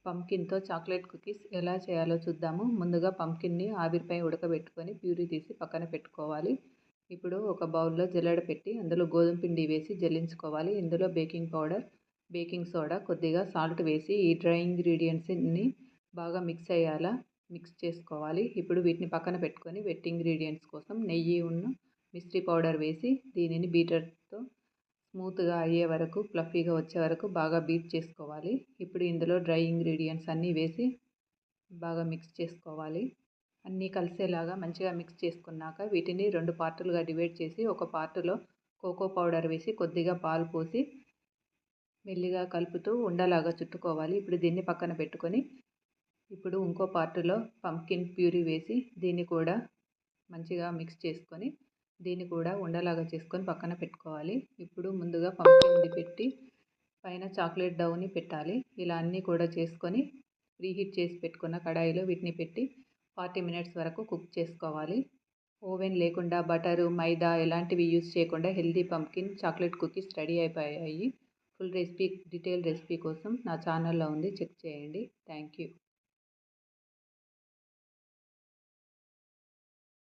పంకిన్‌తో chocolate cookies ఎలా చేయాలో చూద్దాము. ముందుగా పంకిన్‌ని ఆవిరిపై ఉడకబెట్టుకొని ప్యూరీ తీసి పక్కన పెట్టుకోవాలి. ఇప్పుడు ఒక బౌల్‌లో జల్లెడ పెట్టి అందులో గోధుమ పిండి వేసి జల్లించుకోవాలి. ఇందులో బేకింగ్ పౌడర్, బేకింగ్ సోడా, కొద్దిగా సాల్ట్ వేసి ఈ డ్రై ఇంగ్రీడియంట్స్‌ని బాగా మిక్స్ చేసుకోవాలి. ఇప్పుడు వీటిని పక్కన పెట్టుకొని వెట్ ఇంగ్రీడియంట్స్ కోసం నెయ్యి మిశ్రీ పౌడర్ వేసి దీనిని బీటర్‌తో స్మూత్గా అయ్యే వరకు, ఫ్లఫీగా వచ్చే వరకు బాగా బీట్ చేసుకోవాలి. ఇప్పుడు ఇందులో డ్రై ఇంగ్రీడియంట్స్ అన్నీ వేసి బాగా మిక్స్ చేసుకోవాలి. అన్నీ కలిసేలాగా మంచిగా మిక్స్ చేసుకున్నాక వీటిని 2 పార్టులుగా డివైడ్ చేసి ఒక పార్టులో కోకో పౌడర్ వేసి కొద్దిగా పాలు పోసి మెల్లిగా కలుపుతూ ఉండలాగా చుట్టుకోవాలి. ఇప్పుడు దీన్ని పక్కన పెట్టుకొని ఇప్పుడు ఇంకో పార్టులో పంకిన్ ప్యూరీ వేసి దీన్ని కూడా మంచిగా మిక్స్ చేసుకొని దీన్ని కూడా ఉండలాగా చేసుకొని పక్కన పెట్టుకోవాలి. ఇప్పుడు ముందుగా పంకిన్‌ది పెట్టి పైన చాక్లెట్ డౌని పెట్టాలి. ఇలా అన్నీ కూడా చేసుకొని ప్రీహీట్ చేసి పెట్టుకున్న కడాయిలో వీటిని పెట్టి 40 మినిట్స్ వరకు కుక్ చేసుకోవాలి. ఓవెన్ లేకుండా బటరు, మైదా ఎలాంటివి యూజ్ చేయకుండా healthy pumpkin chocolate cookies ready అయిపోయాయి. ఫుల్ రెసిపీ, డీటెయిల్ రెసిపీ కోసం నా ఛానల్లో ఉంది, చెక్ చేయండి. Thank you.